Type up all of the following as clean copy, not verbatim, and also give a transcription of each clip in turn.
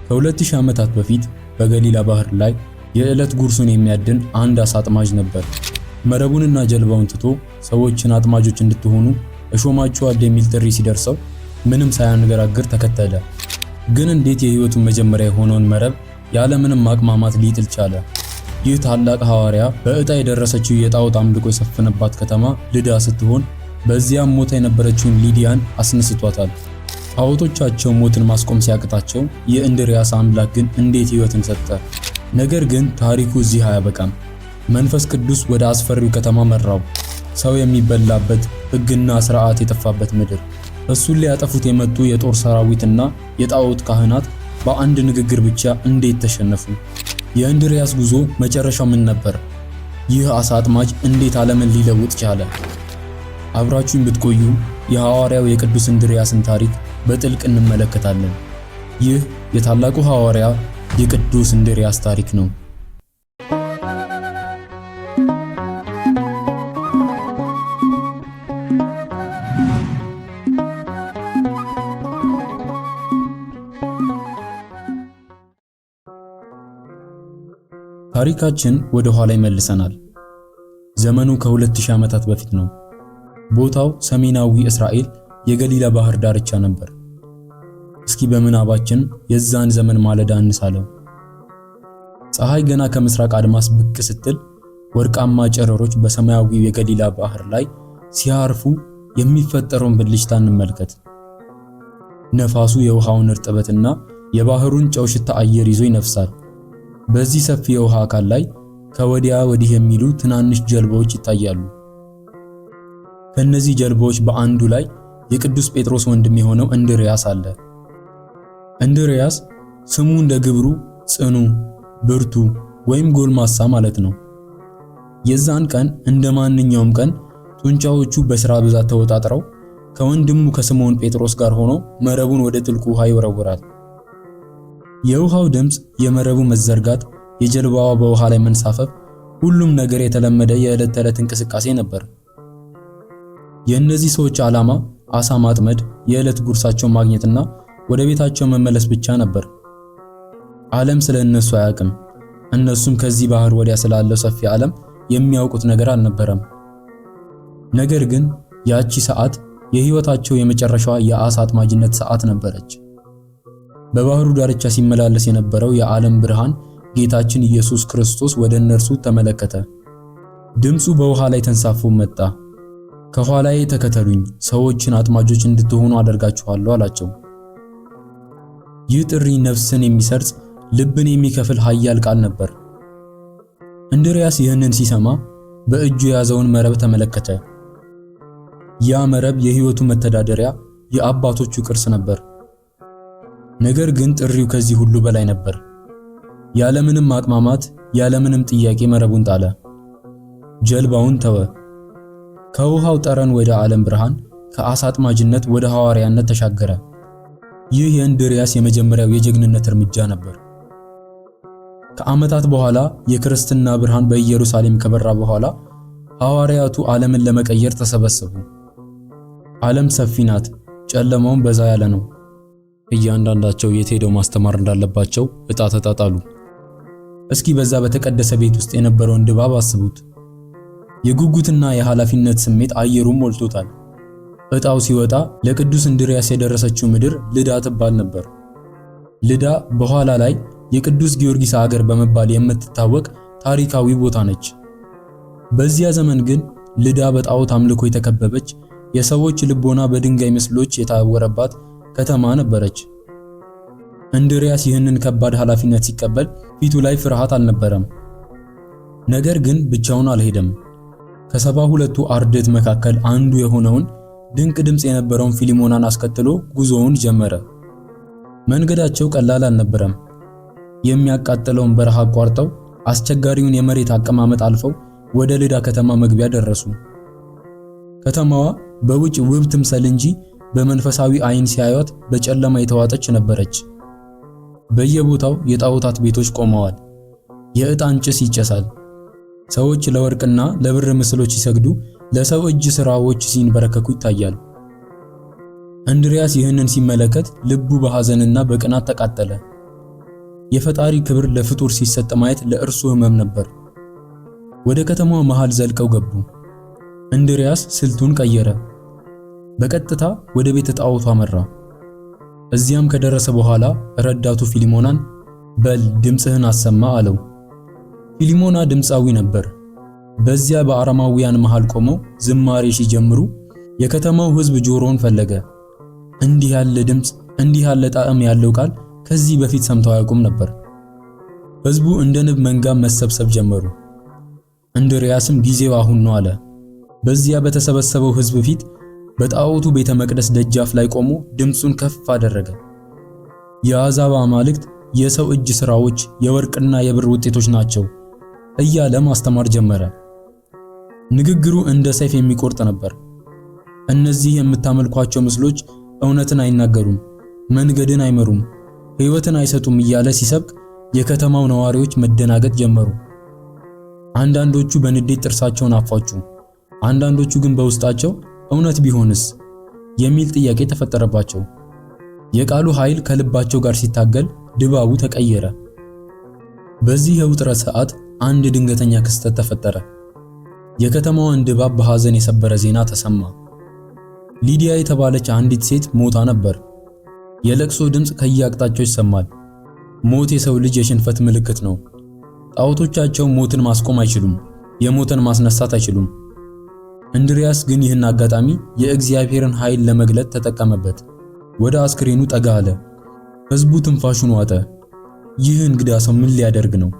ከ2000 ዓመታት በፊት በገሊላ ባህር ላይ የዕለት ጉርሱን የሚያድን አንድ አሳ አጥማጅ ነበር። መረቡንና ጀልባውን ትቶ ሰዎችን አጥማጆች እንድትሆኑ እሾማችኋል የሚል ጥሪ ሲደርሰው ምንም ሳያንገራግር ተከተለ። ግን እንዴት የሕይወቱን መጀመሪያ የሆነውን መረብ ያለምንም ማቅማማት ሊጥል ቻለ? ይህ ታላቅ ሐዋርያ በዕጣ የደረሰችው የጣዖት አምልኮ የሰፈነባት ከተማ ልዳ ስትሆን በዚያም ሞታ የነበረችውን ሊዲያን አስነስቷታል። ጣዖቶቻቸው ሞትን ማስቆም ሲያቅታቸው የእንድርያስ አምላክ ግን እንዴት ሕይወትን ሰጠ? ነገር ግን ታሪኩ እዚህ አያበቃም። መንፈስ ቅዱስ ወደ አስፈሪው ከተማ መራው። ሰው የሚበላበት ሕግና ሥርዓት የጠፋበት ምድር። እሱን ሊያጠፉት የመጡ የጦር ሰራዊትና የጣዖት ካህናት በአንድ ንግግር ብቻ እንዴት ተሸነፉ? የእንድርያስ ጉዞ መጨረሻው ምን ነበር? ይህ አሳ አጥማጅ እንዴት ዓለምን ሊለውጥ ቻለ? አብራችሁን ብትቆዩ የሐዋርያው የቅዱስ እንድርያስን ታሪክ በጥልቅ እንመለከታለን። ይህ የታላቁ ሐዋርያ የቅዱስ እንድርያስ ታሪክ ነው። ታሪካችን ወደ ኋላ ይመልሰናል። ዘመኑ ከ2000 ዓመታት በፊት ነው። ቦታው ሰሜናዊ እስራኤል የገሊላ ባህር ዳርቻ ነበር። እስኪ በምናባችን የዛን ዘመን ማለዳ እንሳለው። ፀሐይ ገና ከምስራቅ አድማስ ብቅ ስትል ወርቃማ ጨረሮች በሰማያዊው የገሊላ ባህር ላይ ሲያርፉ የሚፈጠረውን ብልጭታ እንመልከት። ነፋሱ የውሃውን እርጥበትና የባህሩን ጨው ሽታ አየር ይዞ ይነፍሳል። በዚህ ሰፊ የውሃ አካል ላይ ከወዲያ ወዲህ የሚሉ ትናንሽ ጀልባዎች ይታያሉ። ከነዚህ ጀልባዎች በአንዱ ላይ የቅዱስ ጴጥሮስ ወንድም የሆነው እንድርያስ አለ። እንድርያስ ስሙ እንደ ግብሩ ጽኑ፣ ብርቱ ወይም ጎልማሳ ማለት ነው። የዛን ቀን እንደ ማንኛውም ቀን ጡንቻዎቹ በሥራ ብዛት ተወጣጥረው ከወንድሙ ከስምዖን ጴጥሮስ ጋር ሆኖ መረቡን ወደ ጥልቁ ውሃ ይወረውራል። የውሃው ድምፅ፣ የመረቡ መዘርጋት፣ የጀልባዋ በውሃ ላይ መንሳፈፍ፣ ሁሉም ነገር የተለመደ የዕለት ተዕለት እንቅስቃሴ ነበር። የእነዚህ ሰዎች ዓላማ አሳ ማጥመድ፣ የዕለት ጉርሳቸውን ማግኘትና ወደ ቤታቸው መመለስ ብቻ ነበር። ዓለም ስለ እነሱ አያውቅም። እነሱም ከዚህ ባህር ወዲያ ስላለው ሰፊ ዓለም የሚያውቁት ነገር አልነበረም። ነገር ግን ያቺ ሰዓት የሕይወታቸው የመጨረሻዋ የአሳ አጥማጅነት ሰዓት ነበረች። በባህሩ ዳርቻ ሲመላለስ የነበረው የዓለም ብርሃን ጌታችን ኢየሱስ ክርስቶስ ወደ እነርሱ ተመለከተ። ድምፁ በውሃ ላይ ተንሳፎ መጣ። ከኋላዬ ተከተሉኝ፣ ሰዎችን አጥማጆች እንድትሆኑ አደርጋችኋለሁ አላቸው። ይህ ጥሪ ነፍስን የሚሰርጽ ልብን የሚከፍል ኃያል ቃል ነበር። እንድርያስ ይህንን ሲሰማ በእጁ የያዘውን መረብ ተመለከተ። ያ መረብ የሕይወቱ መተዳደሪያ፣ የአባቶቹ ቅርስ ነበር። ነገር ግን ጥሪው ከዚህ ሁሉ በላይ ነበር። ያለምንም ማቅማማት፣ ያለምንም ጥያቄ መረቡን ጣለ። ጀልባውን ተወ። ከውሃው ጠረን ወደ ዓለም ብርሃን፣ ከአሳ አጥማጅነት ወደ ሐዋርያነት ተሻገረ። ይህ የእንድርያስ የመጀመሪያው የጀግንነት እርምጃ ነበር። ከዓመታት በኋላ የክርስትና ብርሃን በኢየሩሳሌም ከበራ በኋላ ሐዋርያቱ ዓለምን ለመቀየር ተሰበሰቡ። ዓለም ሰፊ ናት፣ ጨለማውም በዛ ያለ ነው። እያንዳንዳቸው የት ሄደው ማስተማር እንዳለባቸው ዕጣ ተጣጣሉ። እስኪ በዛ በተቀደሰ ቤት ውስጥ የነበረውን ድባብ አስቡት። የጉጉትና የኃላፊነት ስሜት አየሩን ሞልቶታል። ዕጣው ሲወጣ ለቅዱስ እንድርያስ የደረሰችው ምድር ልዳ ትባል ነበር። ልዳ በኋላ ላይ የቅዱስ ጊዮርጊስ አገር በመባል የምትታወቅ ታሪካዊ ቦታ ነች። በዚያ ዘመን ግን ልዳ በጣዖት አምልኮ የተከበበች፣ የሰዎች ልቦና በድንጋይ ምስሎች የታወረባት ከተማ ነበረች። እንድርያስ ይህንን ከባድ ኃላፊነት ሲቀበል ፊቱ ላይ ፍርሃት አልነበረም። ነገር ግን ብቻውን አልሄደም። ከ72ቱ አርድእት መካከል አንዱ የሆነውን ድንቅ ድምፅ የነበረውን ፊሊሞናን አስከትሎ ጉዞውን ጀመረ። መንገዳቸው ቀላል አልነበረም። የሚያቃጥለውን በረሃ አቋርጠው አስቸጋሪውን የመሬት አቀማመጥ አልፈው ወደ ልዳ ከተማ መግቢያ ደረሱ። ከተማዋ በውጭ ውብ ትምሰል እንጂ በመንፈሳዊ ዓይን ሲያዩት በጨለማ የተዋጠች ነበረች። በየቦታው የጣዖታት ቤቶች ቆመዋል። የዕጣን ጭስ ይጨሳል። ሰዎች ለወርቅና ለብር ምስሎች ሲሰግዱ፣ ለሰው እጅ ሥራዎች ሲንበረከኩ ይታያል። እንድርያስ ይህንን ሲመለከት ልቡ በሐዘንና በቅናት ተቃጠለ። የፈጣሪ ክብር ለፍጡር ሲሰጥ ማየት ለእርሱ ሕመም ነበር። ወደ ከተማዋ መሃል ዘልቀው ገቡ። እንድሪያስ ስልቱን ቀየረ። በቀጥታ ወደ ቤተ ጣዖቱ አመራ። እዚያም ከደረሰ በኋላ ረዳቱ ፊሊሞናን በል ድምፅህን አሰማ አለው። ፊሊሞና ድምፃዊ ነበር። በዚያ በአረማውያን መሃል ቆመው ዝማሬ ሲጀምሩ የከተማው ሕዝብ ጆሮውን ፈለገ። እንዲህ ያለ ድምፅ፣ እንዲህ ያለ ጣዕም ያለው ቃል ከዚህ በፊት ሰምተው አያውቁም ነበር። ሕዝቡ እንደ ንብ መንጋ መሰብሰብ ጀመሩ። እንድሪያስም ጊዜው አሁን ነው አለ። በዚያ በተሰበሰበው ሕዝብ ፊት በጣዖቱ ቤተ መቅደስ ደጃፍ ላይ ቆሞ ድምፁን ከፍ አደረገ። የአሕዛብ አማልክት የሰው እጅ ሥራዎች፣ የወርቅና የብር ውጤቶች ናቸው እያለ ማስተማር ጀመረ። ንግግሩ እንደ ሰይፍ የሚቆርጥ ነበር። እነዚህ የምታመልኳቸው ምስሎች እውነትን አይናገሩም፣ መንገድን አይመሩም፣ ሕይወትን አይሰጡም እያለ ሲሰብክ የከተማው ነዋሪዎች መደናገጥ ጀመሩ። አንዳንዶቹ በንዴት ጥርሳቸውን አፏጩ። አንዳንዶቹ ግን በውስጣቸው እውነት ቢሆንስ የሚል ጥያቄ ተፈጠረባቸው። የቃሉ ኃይል ከልባቸው ጋር ሲታገል ድባቡ ተቀየረ። በዚህ የውጥረት ሰዓት አንድ ድንገተኛ ክስተት ተፈጠረ። የከተማዋን ድባብ በሐዘን የሰበረ ዜና ተሰማ። ሊዲያ የተባለች አንዲት ሴት ሞታ ነበር። የለቅሶ ድምፅ ከየአቅጣጫው ይሰማል። ሞት የሰው ልጅ የሽንፈት ምልክት ነው። ጣዖቶቻቸው ሞትን ማስቆም አይችሉም፣ የሞተን ማስነሳት አይችሉም። እንድሪያስ ግን ይህን አጋጣሚ የእግዚአብሔርን ኃይል ለመግለጥ ተጠቀመበት። ወደ አስክሬኑ ጠጋ አለ። ሕዝቡ ትንፋሹን ዋጠ። ይህ እንግዳ ሰው ምን ሊያደርግ ነው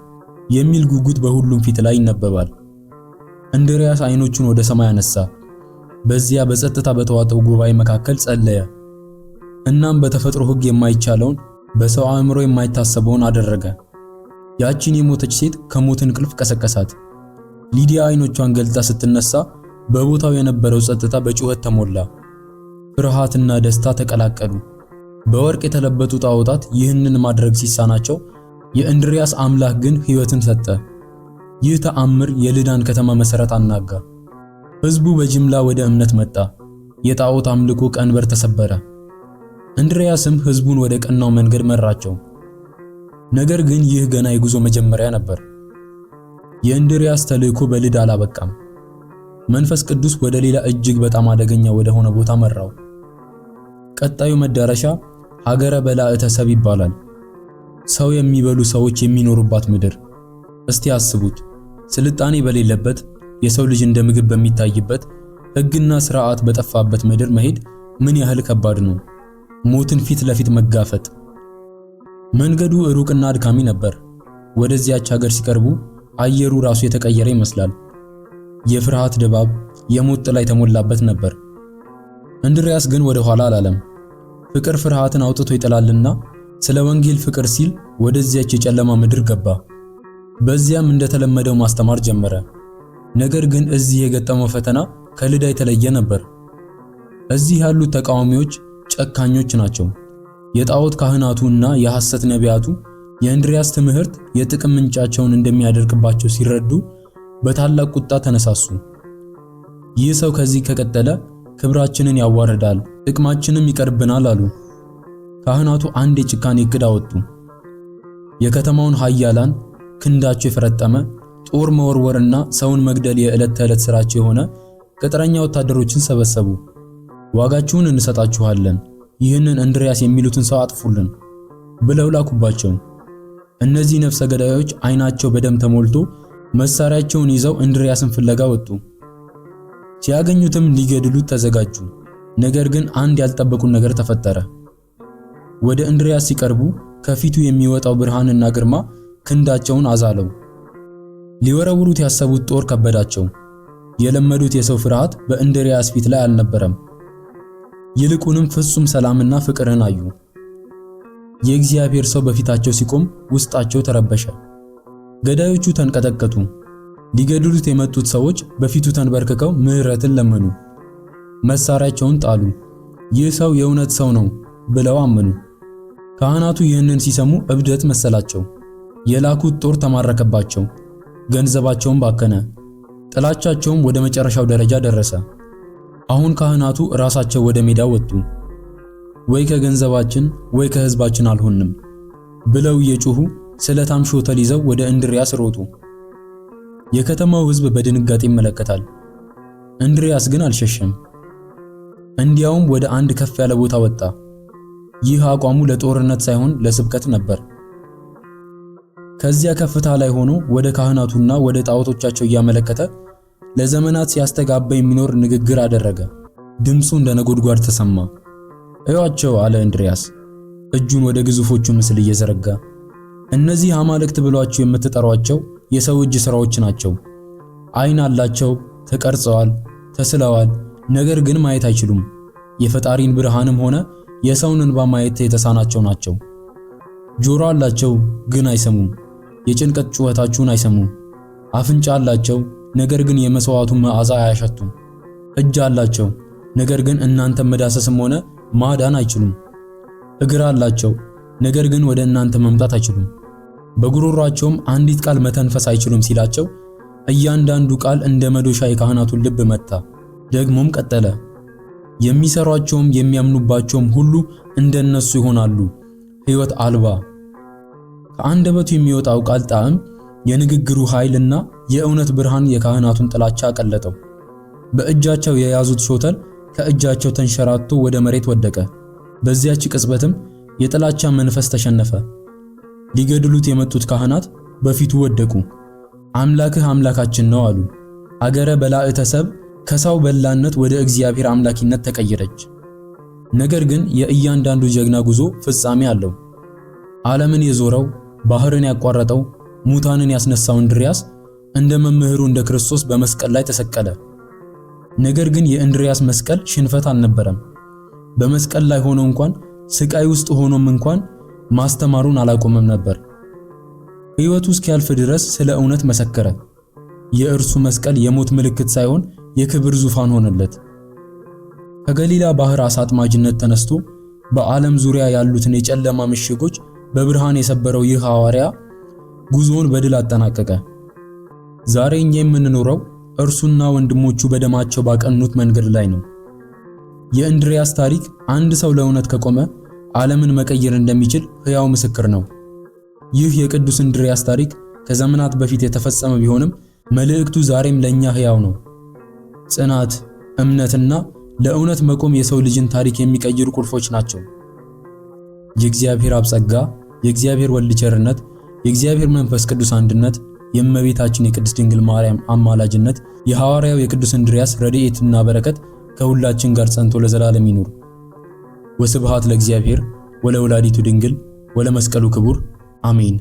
የሚል ጉጉት በሁሉም ፊት ላይ ይነበባል። እንድሪያስ አይኖቹን ወደ ሰማይ አነሳ። በዚያ በጸጥታ በተዋጠው ጉባኤ መካከል ጸለየ። እናም በተፈጥሮ ሕግ የማይቻለውን በሰው አእምሮ የማይታሰበውን አደረገ። ያቺን የሞተች ሴት ከሞት እንቅልፍ ቀሰቀሳት። ሊዲያ አይኖቿን ገልጣ ስትነሳ በቦታው የነበረው ጸጥታ በጩኸት ተሞላ። ፍርሃትና ደስታ ተቀላቀሉ። በወርቅ የተለበጡ ጣዖታት ይህንን ማድረግ ሲሳናቸው፣ የእንድሪያስ አምላክ ግን ሕይወትን ሰጠ። ይህ ተአምር የልዳን ከተማ መሠረት አናጋ። ሕዝቡ በጅምላ ወደ እምነት መጣ። የጣዖት አምልኮ ቀንበር ተሰበረ። እንድሪያስም ሕዝቡን ወደ ቀናው መንገድ መራቸው። ነገር ግን ይህ ገና የጉዞ መጀመሪያ ነበር። የእንድሪያስ ተልእኮ በልዳ አላበቃም። መንፈስ ቅዱስ ወደ ሌላ እጅግ በጣም አደገኛ ወደ ሆነ ቦታ መራው። ቀጣዩ መዳረሻ ሀገረ በላዕተ ሰብ ይባላል። ሰው የሚበሉ ሰዎች የሚኖሩባት ምድር። እስቲ አስቡት፣ ስልጣኔ በሌለበት፣ የሰው ልጅ እንደ ምግብ በሚታይበት፣ ሕግና ሥርዓት በጠፋበት ምድር መሄድ ምን ያህል ከባድ ነው! ሞትን ፊት ለፊት መጋፈጥ። መንገዱ ሩቅና አድካሚ ነበር። ወደዚያች ሀገር ሲቀርቡ አየሩ ራሱ የተቀየረ ይመስላል። የፍርሃት ድባብ፣ የሞት ጥላ የተሞላበት ነበር። እንድሪያስ ግን ወደ ኋላ አላለም። ፍቅር ፍርሃትን አውጥቶ ይጥላልና ስለ ወንጌል ፍቅር ሲል ወደዚያች የጨለማ ምድር ገባ። በዚያም እንደተለመደው ማስተማር ጀመረ። ነገር ግን እዚህ የገጠመው ፈተና ከልዳ የተለየ ነበር። እዚህ ያሉት ተቃዋሚዎች ጨካኞች ናቸው። የጣዖት ካህናቱ እና የሐሰት ነቢያቱ የእንድሪያስ ትምህርት የጥቅም ምንጫቸውን እንደሚያደርግባቸው ሲረዱ በታላቅ ቁጣ ተነሳሱ። ይህ ሰው ከዚህ ከቀጠለ ክብራችንን ያዋርዳል፣ ጥቅማችንም ይቀርብናል አሉ። ካህናቱ አንድ የጭካኔ ዕቅድ አወጡ። የከተማውን ኃያላን፣ ክንዳቸው የፈረጠመ፣ ጦር መወርወርና ሰውን መግደል የዕለት ተዕለት ሥራቸው የሆነ ቅጥረኛ ወታደሮችን ሰበሰቡ። ዋጋችሁን እንሰጣችኋለን፣ ይህንን እንድሪያስ የሚሉትን ሰው አጥፉልን ብለው ላኩባቸው። እነዚህ ነፍሰ ገዳዮች አይናቸው በደም ተሞልቶ መሳሪያቸውን ይዘው እንድሪያስን ፍለጋ ወጡ። ሲያገኙትም ሊገድሉት ተዘጋጁ። ነገር ግን አንድ ያልጠበቁት ነገር ተፈጠረ። ወደ እንድሪያስ ሲቀርቡ ከፊቱ የሚወጣው ብርሃንና ግርማ ክንዳቸውን አዛለው። ሊወረውሩት ያሰቡት ጦር ከበዳቸው። የለመዱት የሰው ፍርሃት በእንድሪያስ ፊት ላይ አልነበረም። ይልቁንም ፍጹም ሰላምና ፍቅርን አዩ። የእግዚአብሔር ሰው በፊታቸው ሲቆም ውስጣቸው ተረበሸ። ገዳዮቹ ተንቀጠቀጡ። ሊገድሉት የመጡት ሰዎች በፊቱ ተንበርክከው ምሕረትን ለመኑ። መሳሪያቸውን ጣሉ። ይህ ሰው የእውነት ሰው ነው ብለው አመኑ። ካህናቱ ይህንን ሲሰሙ እብደት መሰላቸው። የላኩት ጦር ተማረከባቸው። ገንዘባቸውን ባከነ። ጥላቻቸውም ወደ መጨረሻው ደረጃ ደረሰ። አሁን ካህናቱ ራሳቸው ወደ ሜዳ ወጡ። ወይ ከገንዘባችን ወይ ከሕዝባችን አልሆንም ብለው እየጮሁ ስለታም ሾተል ይዘው ወደ እንድሪያስ ሮጡ። የከተማው ሕዝብ በድንጋጤ ይመለከታል። እንድሪያስ ግን አልሸሸም። እንዲያውም ወደ አንድ ከፍ ያለ ቦታ ወጣ። ይህ አቋሙ ለጦርነት ሳይሆን ለስብከት ነበር። ከዚያ ከፍታ ላይ ሆኖ ወደ ካህናቱና ወደ ጣዖቶቻቸው እያመለከተ ለዘመናት ሲያስተጋባ የሚኖር ንግግር አደረገ። ድምፁ እንደ ነጎድጓድ ተሰማ። እዩዋቸው አለ እንድሪያስ እጁን ወደ ግዙፎቹ ምስል እየዘረጋ። እነዚህ አማልክት ብሏቸው የምትጠሯቸው የሰው እጅ ሥራዎች ናቸው። ዓይን አላቸው፣ ተቀርጸዋል፣ ተስለዋል፣ ነገር ግን ማየት አይችሉም። የፈጣሪን ብርሃንም ሆነ የሰውን እንባ ማየት የተሳናቸው ናቸው። ጆሮ አላቸው፣ ግን አይሰሙም። የጭንቀት ጩኸታችሁን አይሰሙም። አፍንጫ አላቸው፣ ነገር ግን የመስዋዕቱን መዓዛ አያሸቱም። እጅ አላቸው፣ ነገር ግን እናንተ መዳሰስም ሆነ ማዳን አይችሉም። እግር አላቸው፣ ነገር ግን ወደ እናንተ መምጣት አይችሉም። በጉሮሯቸውም አንዲት ቃል መተንፈስ አይችሉም ሲላቸው እያንዳንዱ ቃል እንደ መዶሻ የካህናቱን ልብ መታ። ደግሞም ቀጠለ፣ የሚሰሯቸውም የሚያምኑባቸውም ሁሉ እንደነሱ ይሆናሉ፣ ሕይወት አልባ። ከአንደበቱ የሚወጣው ቃል ጣዕም፣ የንግግሩ ኃይልና የእውነት ብርሃን የካህናቱን ጥላቻ አቀለጠው። በእጃቸው የያዙት ሾተል ከእጃቸው ተንሸራቶ ወደ መሬት ወደቀ። በዚያች ቅጽበትም የጥላቻ መንፈስ ተሸነፈ። ሊገድሉት የመጡት ካህናት በፊቱ ወደቁ። አምላክህ አምላካችን ነው አሉ። አገረ በላዕተ ሰብ ከሰው በላነት ወደ እግዚአብሔር አምላኪነት ተቀየረች። ነገር ግን የእያንዳንዱ ጀግና ጉዞ ፍጻሜ አለው። ዓለምን የዞረው ባህርን ያቋረጠው ሙታንን ያስነሳው እንድሪያስ እንደ መምህሩ እንደ ክርስቶስ በመስቀል ላይ ተሰቀለ። ነገር ግን የእንድሪያስ መስቀል ሽንፈት አልነበረም። በመስቀል ላይ ሆኖ እንኳን ስቃይ ውስጥ ሆኖም እንኳን ማስተማሩን አላቆመም ነበር። ሕይወቱ እስኪያልፍ ድረስ ስለ እውነት መሰከረ። የእርሱ መስቀል የሞት ምልክት ሳይሆን የክብር ዙፋን ሆነለት። ከገሊላ ባህር አሳ አጥማጅነት ተነስቶ በዓለም ዙሪያ ያሉትን የጨለማ ምሽጎች በብርሃን የሰበረው ይህ ሐዋርያ ጉዞውን በድል አጠናቀቀ። ዛሬ እኛ የምንኖረው እርሱና ወንድሞቹ በደማቸው ባቀኑት መንገድ ላይ ነው። የእንድሪያስ ታሪክ አንድ ሰው ለእውነት ከቆመ ዓለምን መቀየር እንደሚችል ሕያው ምስክር ነው። ይህ የቅዱስ እንድሪያስ ታሪክ ከዘመናት በፊት የተፈጸመ ቢሆንም መልእክቱ ዛሬም ለኛ ሕያው ነው። ጽናት፣ እምነትና ለእውነት መቆም የሰው ልጅን ታሪክ የሚቀይሩ ቁልፎች ናቸው። የእግዚአብሔር አብ ጸጋ፣ የእግዚአብሔር ወልድ ቸርነት፣ የእግዚአብሔር መንፈስ ቅዱስ አንድነት፣ የእመቤታችን የቅድስት ድንግል ማርያም አማላጅነት፣ የሐዋርያው የቅዱስ እንድሪያስ ረድኤትና በረከት ከሁላችን ጋር ጸንቶ ለዘላለም ይኑር። ወስብሐት ለእግዚአብሔር ወለወላዲቱ ድንግል ወለመስቀሉ ክቡር አሜን።